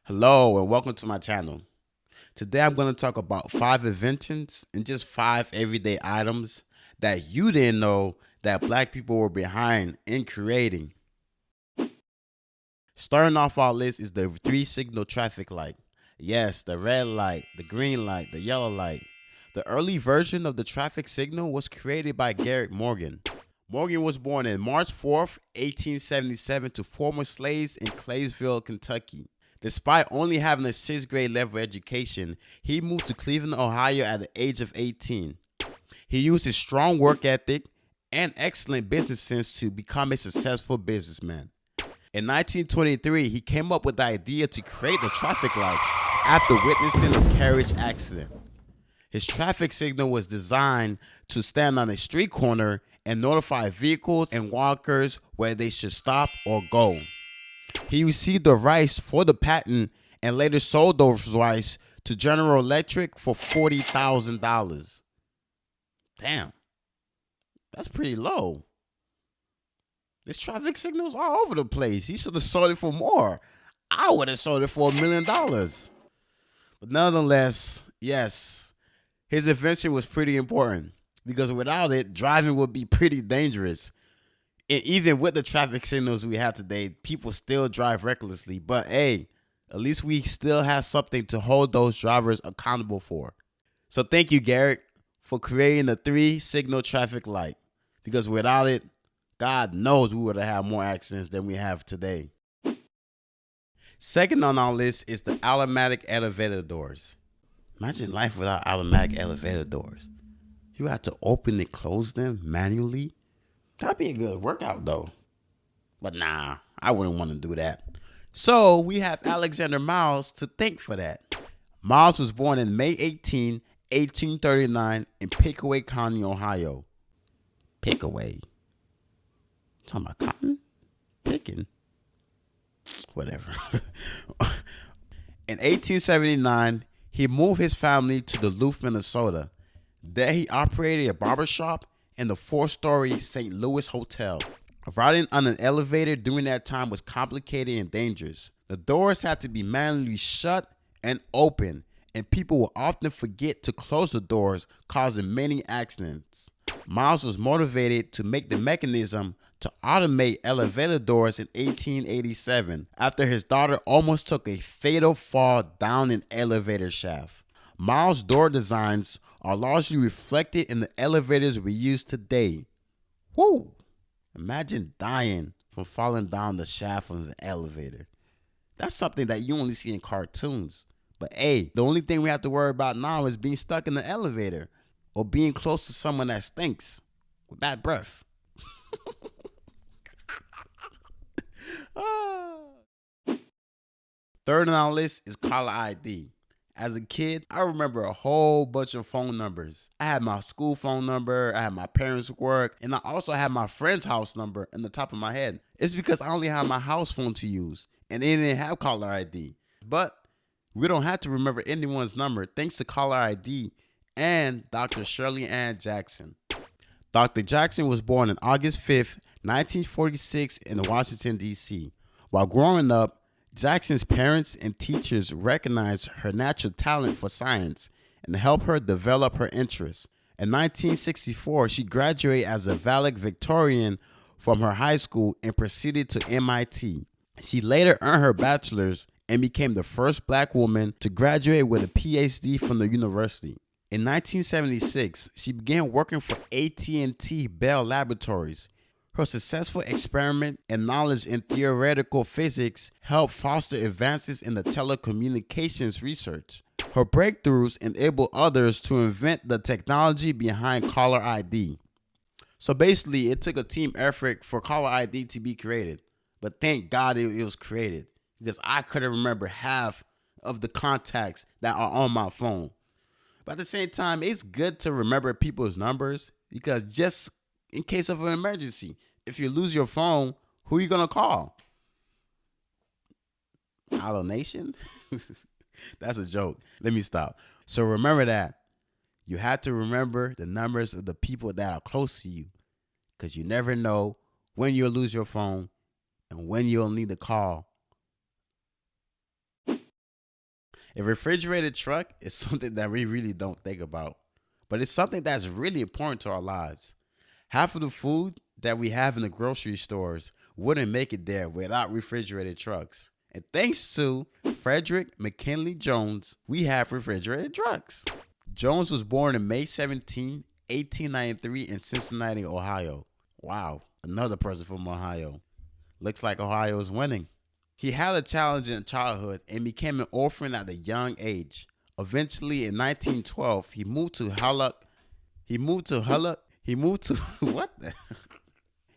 Hello and welcome to my channel. Today I'm going to talk about 5 inventions and just 5 everyday items that you didn't know that black people were behind in creating. Starting off our list is the 3 signal traffic light. Yes, the red light, the green light, the yellow light. The early version of the traffic signal was created by Garrett Morgan. Morgan was born on March 4th, 1877 to former slaves in Claysville, Kentucky. Despite only having a 6th grade level education, he moved to Cleveland, Ohio at the age of 18. He used his strong work ethic and excellent business sense to become a successful businessman. In 1923, he came up with the idea to create the traffic light after witnessing a carriage accident. His traffic signal was designed to stand on a street corner and notify vehicles and walkers where they should stop or go. He received the rights for the patent and later sold those rights to General Electric for $40,000. Damn, that's pretty low. This traffic signal's all over the place. He should have sold it for more. I would have sold it for $1,000,000. But nonetheless, yes, his invention was pretty important because without it, driving would be pretty dangerous. And even with the traffic signals we have today, people still drive recklessly. But hey, at least we still have something to hold those drivers accountable for. So thank you, Garrett, for creating the 3 signal traffic light. Because without it, God knows we would have had more accidents than we have today. Second on our list is the automatic elevator doors. Imagine life without automatic elevator doors. You have to open and close them manually. That'd be a good workout though. But nah, I wouldn't want to do that. So we have Alexander Miles to thank for that. Miles was born in May 18, 1839 in Pickaway County, Ohio. Pickaway. Talking about cotton? Picking? Whatever. In 1879, he moved his family to Duluth, Minnesota. There he operated a barbershop and the 4-story St. Louis Hotel. Riding on an elevator during that time was complicated and dangerous. The doors had to be manually shut and open, and people would often forget to close the doors, causing many accidents. Miles was motivated to make the mechanism to automate elevator doors in 1887 after his daughter almost took a fatal fall down an elevator shaft. Miles' door designs are largely reflected in the elevators we use today. Woo! Imagine dying from falling down the shaft of an elevator. That's something that you only see in cartoons. But hey, the only thing we have to worry about now is being stuck in the elevator or being close to someone that stinks with bad breath. Third on our list is caller ID. As a kid, I remember a whole bunch of phone numbers. I had my school phone number, I had my parents' work, and I also had my friend's house number in the top of my head. It's because I only had my house phone to use, and they didn't have caller ID. But we don't have to remember anyone's number thanks to caller ID and Dr. Shirley Ann Jackson. Dr. Jackson was born on August 5th, 1946 in Washington, D.C. While growing up, Jackson's parents and teachers recognized her natural talent for science and helped her develop her interests. In 1964, she graduated as a valedictorian from her high school and proceeded to MIT. She later earned her bachelor's and became the first black woman to graduate with a PhD from the university. In 1976, she began working for AT&T Bell Laboratories. Her successful experiment and knowledge in theoretical physics helped foster advances in the telecommunications research. Her breakthroughs enabled others to invent the technology behind caller ID. So basically, it took a team effort for caller ID to be created. But thank God it was created because I couldn't remember half of the contacts that are on my phone. But at the same time, it's good to remember people's numbers because just in case of an emergency, if you lose your phone, who are you going to call? Hollow Nation? That's a joke. Let me stop. So remember that. You have to remember the numbers of the people that are close to you because you never know when you'll lose your phone and when you'll need to call A refrigerated truck is something that we really don't think about, but it's something that's really important to our lives. Half of the food that we have in the grocery stores wouldn't make it there without refrigerated trucks. And thanks to Frederick McKinley Jones, we have refrigerated trucks. Jones was born on May 17, 1893 in Cincinnati, Ohio. Wow, another person from Ohio. Looks like Ohio is winning. He had a challenging childhood and became an orphan at a young age. Eventually, in 1912, he moved to Hullock. He moved to what?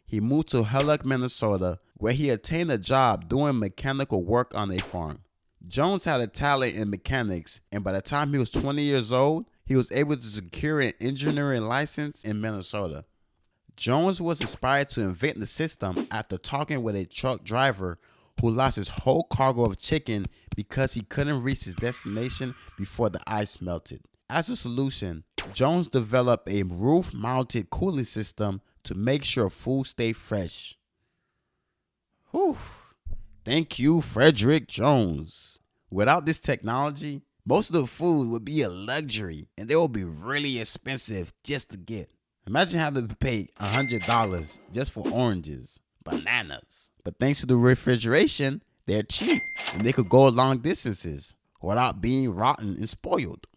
He moved to Hullock, Minnesota, where he attained a job doing mechanical work on a farm. Jones had a talent in mechanics, and by the time he was 20 years old, he was able to secure an engineering license in Minnesota. Jones was inspired to invent the system after talking with a truck driver who lost his whole cargo of chicken because he couldn't reach his destination before the ice melted. As a solution, Jones developed a roof-mounted cooling system to make sure food stayed fresh. Whew. Thank you, Frederick Jones. Without this technology, most of the food would be a luxury and they would be really expensive just to get. Imagine having to pay $100 just for oranges, bananas. But thanks to the refrigeration, they're cheap and they could go long distances without being rotten and spoiled.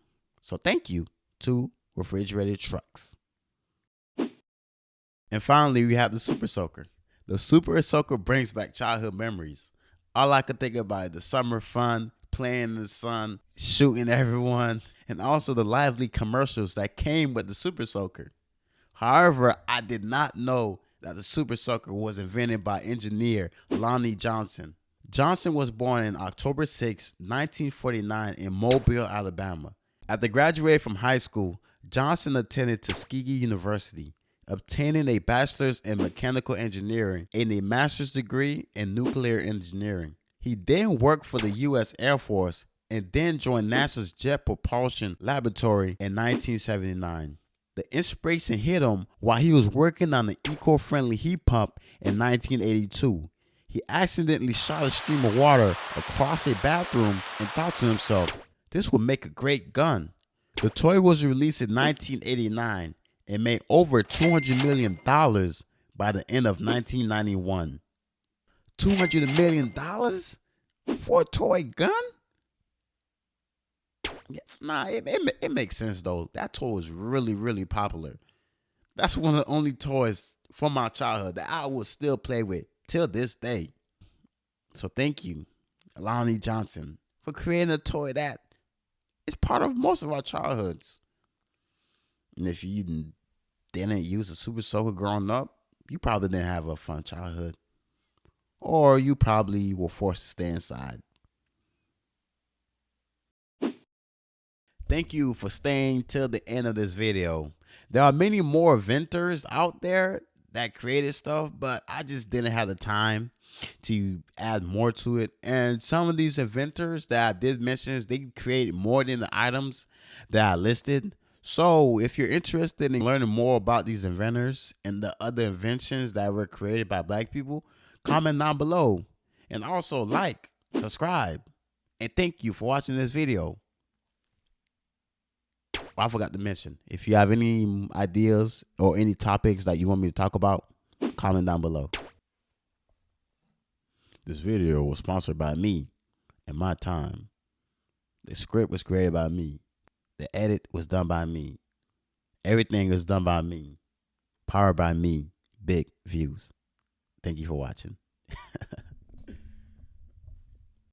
So thank you to refrigerated trucks. And finally, we have the Super Soaker. The Super Soaker brings back childhood memories. All I could think about is the summer fun, playing in the sun, shooting everyone, and also the lively commercials that came with the Super Soaker. However, I did not know that the Super Soaker was invented by engineer Lonnie Johnson. Johnson was born on October 6, 1949 in Mobile, Alabama. After graduating from high school, Johnson attended Tuskegee University, obtaining a bachelor's in mechanical engineering and a master's degree in nuclear engineering. He then worked for the U.S. Air Force and then joined NASA's Jet Propulsion Laboratory in 1979. The inspiration hit him while he was working on an eco-friendly heat pump in 1982. He accidentally shot a stream of water across a bathroom and thought to himself, this would make a great gun. The toy was released in 1989 and made over $200 million by the end of 1991. $200 million for a toy gun? Yes, it makes sense though. That toy was really, really popular. That's one of the only toys from my childhood that I will still play with till this day. So thank you, Lonnie Johnson, for creating a toy that is part of most of our childhoods. And if you didn't use a Super Soaker growing up, you probably didn't have a fun childhood. Or you probably were forced to stay inside. Thank you for staying till the end of this video. There are many more inventors out there that created stuff, but I just didn't have the time to add more to it. And some of these inventors that I did mention, they created more than the items that I listed. So if you're interested in learning more about these inventors and the other inventions that were created by Black people, comment down below. And also like, subscribe, and thank you for watching this video. I forgot to mention, if you have any ideas or any topics that you want me to talk about, comment down below. This video was sponsored by me and my time. The script was created by me. The edit was done by me. Everything was done by me. Powered by me. Big views. Thank you for watching.